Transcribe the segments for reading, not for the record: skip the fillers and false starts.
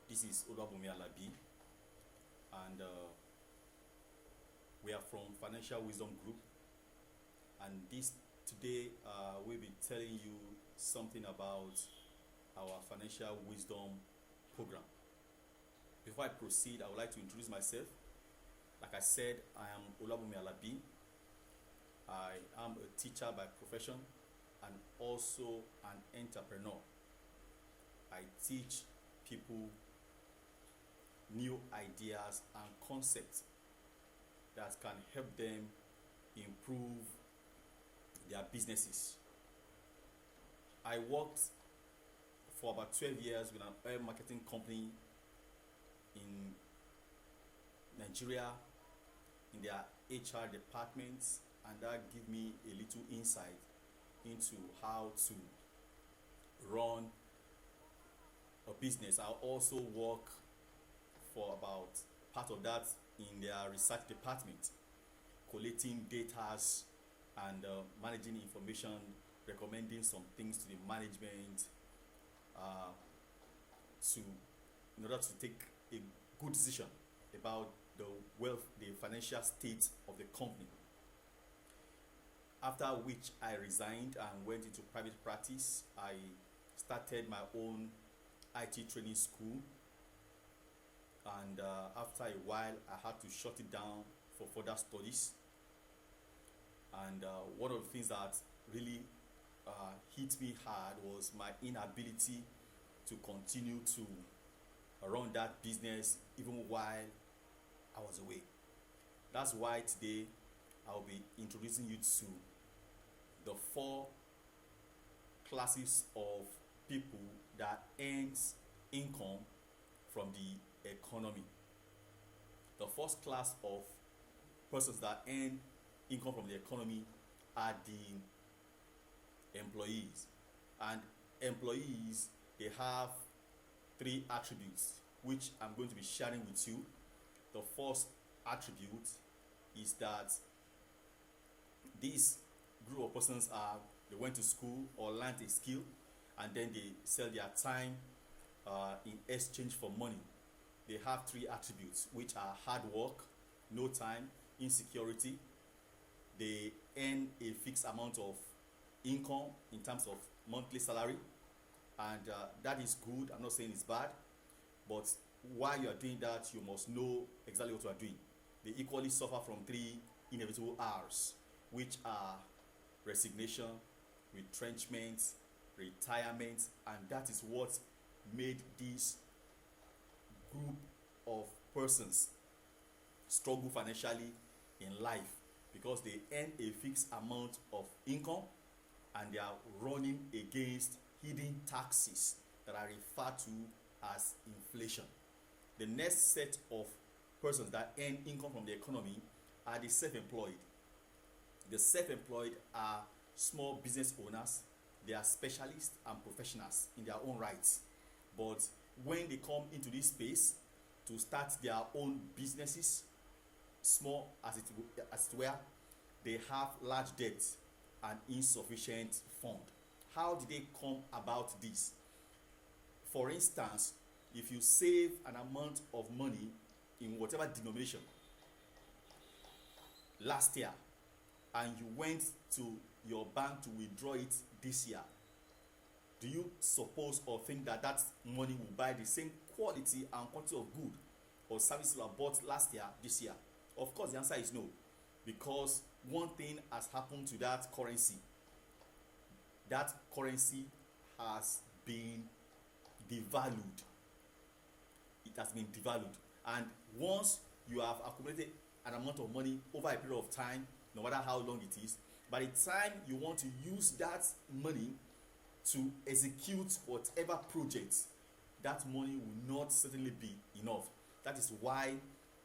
This is Olabumi Alabi, and we are from Financial Wisdom Group. And today we'll be telling you something about our Financial Wisdom program. Before I proceed, I would like to introduce myself. Like I said, I am Olabumi Alabi. I am a teacher by profession and also an entrepreneur. I teach people new ideas and concepts that can help them improve their businesses. I worked for about 12 years with an oil marketing company in Nigeria in their HR departments, and that gave me a little insight into how to run a business. I also work for about part of that in their research department, collating data and managing information, recommending some things to the management in order to take a good decision about the financial state of the company. After which I resigned and went into private practice. I started my own IT training school, and after a while I had to shut it down for further studies. And one of the things that really hit me hard was my inability to continue to run that business even while I was away. That's why today I'll be introducing you to the 4 classes of people that earns income from the economy. The first class of persons that earn income from the economy are the employees. And employees, they have 3 attributes which I'm going to be sharing with you. The first attribute is that this group of persons they went to school or learned a skill, and then they sell their time in exchange for money. They have 3 attributes, which are hard work, no time, insecurity. They earn a fixed amount of income in terms of monthly salary, and that is good. I'm not saying it's bad, but while you are doing that, you must know exactly what you are doing. They equally suffer from 3 inevitable R's, which are resignation, retrenchment, retirement, and that is what made this group of persons struggle financially in life, because they earn a fixed amount of income and they are running against hidden taxes that are referred to as inflation. The next set of persons that earn income from the economy are the self-employed. The self-employed are small business owners. They are specialists and professionals in their own rights. But when they come into this space to start their own businesses, small as it were, they have large debt and insufficient fund. How did they come about this? For instance, if you save an amount of money in whatever denomination last year, and you went to your bank to withdraw it this year, do you suppose or think that that money will buy the same quality and quantity of good or service you bought last year this year? Of course, the answer is no, because one thing has happened to that currency. That currency has been devalued. It has been devalued, and once you have accumulated an amount of money over a period of time, no matter how long it is, by the time you want to use that money to execute whatever project, that money will not certainly be enough. That is why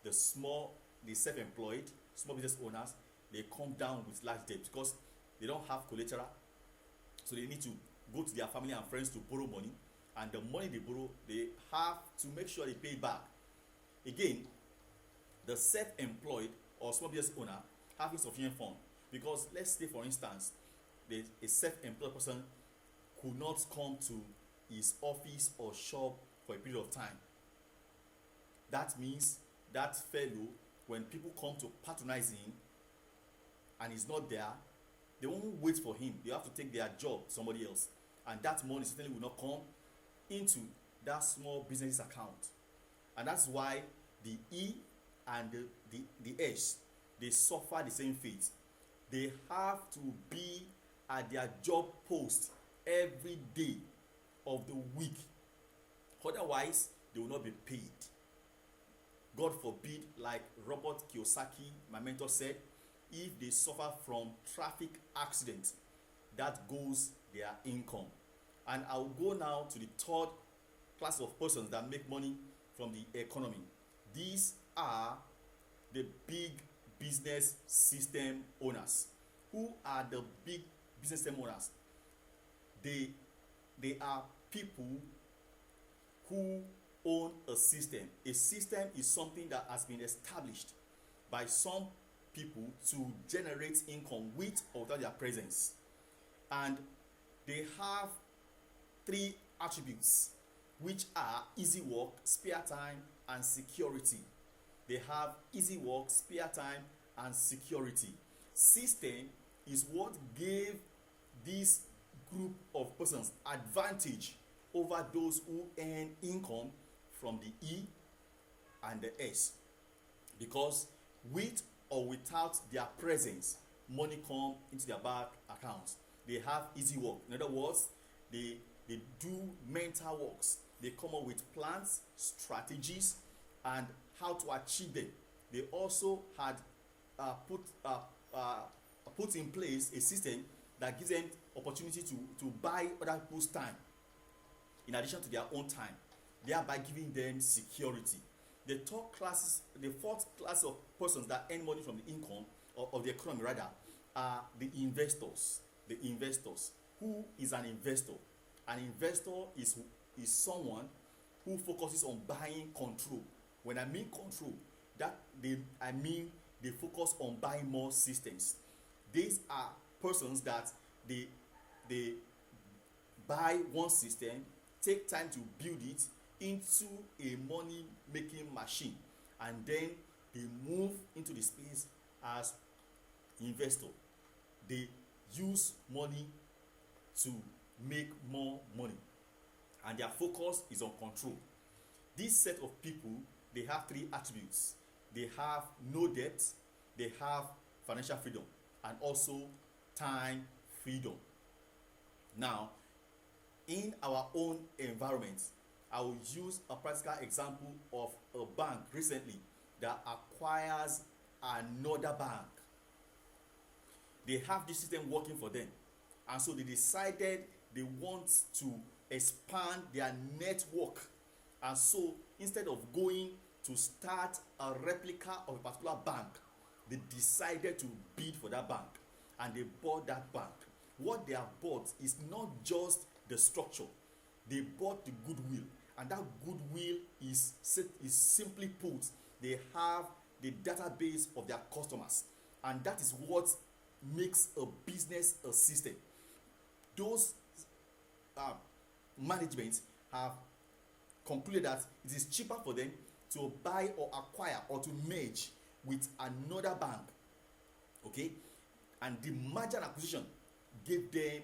the self-employed, small business owners, they come down with large debt, because they don't have collateral, so they need to go to their family and friends to borrow money, and the money they borrow, they have to make sure they pay it back. Again, the self-employed or small business owner have insufficient fund, because let's say, for instance, a self-employed person could not come to his office or shop for a period of time. That means that fellow, when people come to patronize him and he's not there, they won't wait for him. They have to take their job to somebody else, and that money certainly will not come into that small business account. And that's why the E and the S, they suffer the same fate. They have to be at their job post every day of the week. Otherwise, they will not be paid. God forbid, like Robert Kiyosaki, my mentor, said, if they suffer from traffic accident, that goes their income. And I'll go now to the third class of persons that make money from the economy. These are the big business system owners. Who are the big business system owners? They are people who own a system. A system is something that has been established by some people to generate income with or without their presence. And they have three attributes, which are easy work, spare time, and security. They have easy work, spare time, and security. System is what gave this group of persons advantage over those who earn income from the E and the S, because with or without their presence, money come into their bank accounts. They have easy work. In other words, they do mental works. They come up with plans, strategies, and how to achieve them. They also had put in place a system that gives them opportunity to buy other people's time in addition to their own time, thereby giving them security. The fourth class of persons that earn money from the income of the economy rather are the investors. The investors. Who is an investor? An investor is someone who focuses on buying control. When I mean control, I mean they focus on buying more systems. These are persons that they buy one system, take time to build it into a money making machine, and then they move into the space as investor. They use money to make more money, and their focus is on control. This set of people, they have three attributes. They have no debt, they have financial freedom, and also time freedom. Now, in our own environment, I will use a practical example of a bank recently that acquires another bank. They have this system working for them, and so they decided they want to expand their network. And so instead of going to start a replica of a particular bank, they decided to bid for that bank, and they bought that bank. What they have bought is not just the structure, they bought the goodwill, and that goodwill is simply put, they have the database of their customers, and that is what makes a business a system. Those management have concluded that it is cheaper for them to buy or acquire or to merge with another bank, okay, and the merger and acquisition gave them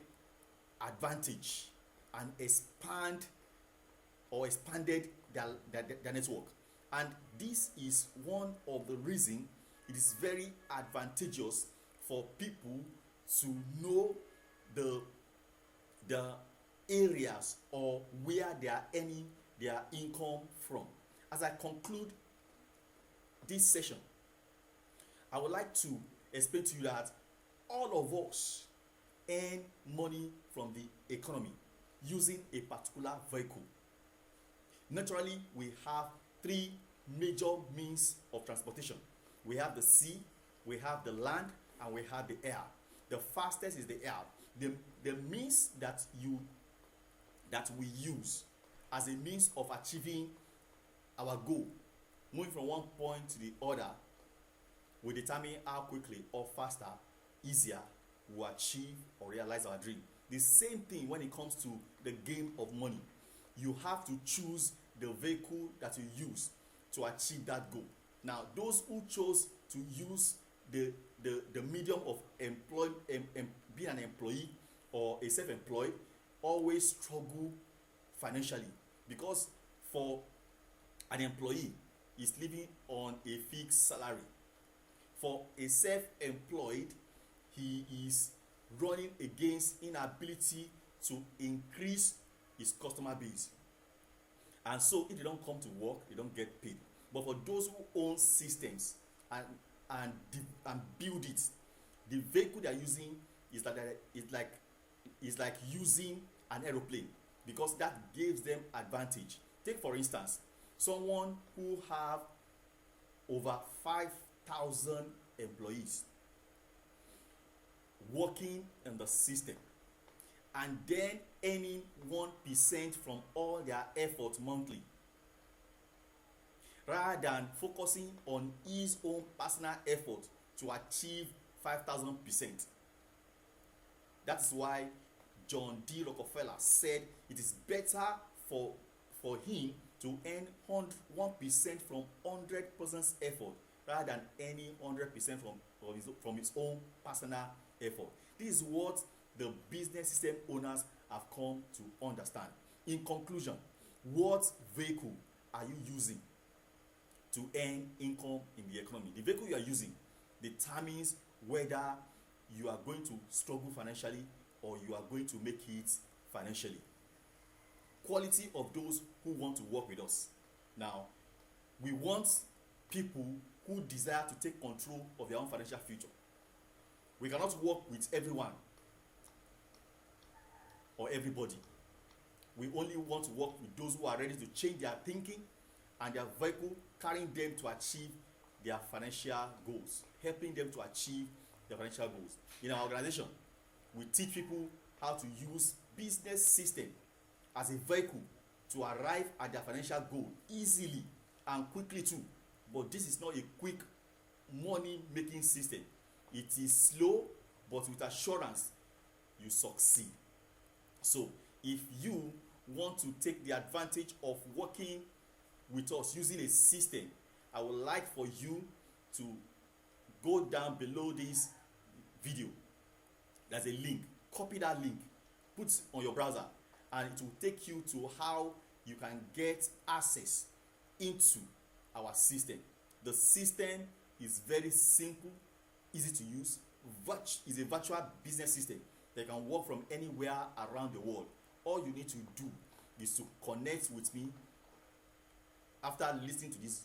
advantage and expanded their network. And this is one of the reasons it is very advantageous for people to know the areas or where they are earning their income from. As I conclude this session, I would like to explain to you that all of us earn money from the economy using a particular vehicle. Naturally, we have three major means of transportation. We have the sea, we have the land, and we have the air. The fastest is the air. The means that we use as a means of achieving our goal, moving from one point to the other, will determine how quickly or faster, easier we achieve or realize our dream. The same thing when it comes to the game of money. You have to choose the vehicle that you use. to achieve that goal. Now, those who chose to use the medium of being an employee or a self-employed always struggle financially, because for an employee is living on a fixed salary. For a self-employed, he is running against inability to increase his customer base, and so if they don't come to work, they don't get paid. But for those who own systems and build it, the vehicle they are using is like using an aeroplane, because that gives them advantage. Take for instance someone who have over 5,000 employees working in the system, and then earning 1% from all their effort monthly, rather than focusing on his own personal effort to achieve 5,000%. That is why John D. Rockefeller said it is better for him to earn 1% from 100% effort rather than earning 100% from his own personal effort. This is what the business system owners have come to understand. In conclusion, what vehicle are you using to earn income in the economy? The vehicle you are using determines whether you are going to struggle financially or you are going to make it financially. Quality of those who want to work with us. Now, we want people who desire to take control of their own financial future. We cannot work with everyone or everybody. We only want to work with those who are ready to change their thinking and their vehicle, carrying them to achieve their financial goals, helping them to achieve their financial goals. In our organization, we teach people how to use business system as a vehicle to arrive at their financial goal easily and quickly too. But this is not a quick money making system. It is slow, but with assurance you succeed. So if you want to take the advantage of working with us using a system, I would like for you to go down below this video. There's a link. Copy that link, put it on your browser, and it will take you to how you can get access into our system. The system is very simple, easy to use. Is a virtual business system that can work from anywhere around the world. All you need to do is to connect with me after listening to this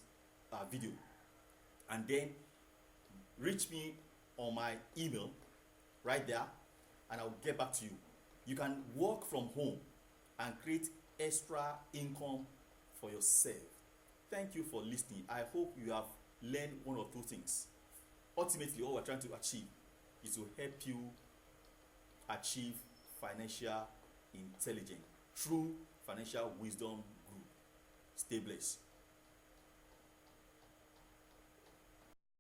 video, and then reach me on my email right there, and I'll get back to you. You can work from home and create extra income for yourself. Thank you for listening. I hope you have learned one or two things. Ultimately, all we're trying to achieve is to help you achieve financial intelligence through Financial Wisdom Group. Stay blessed.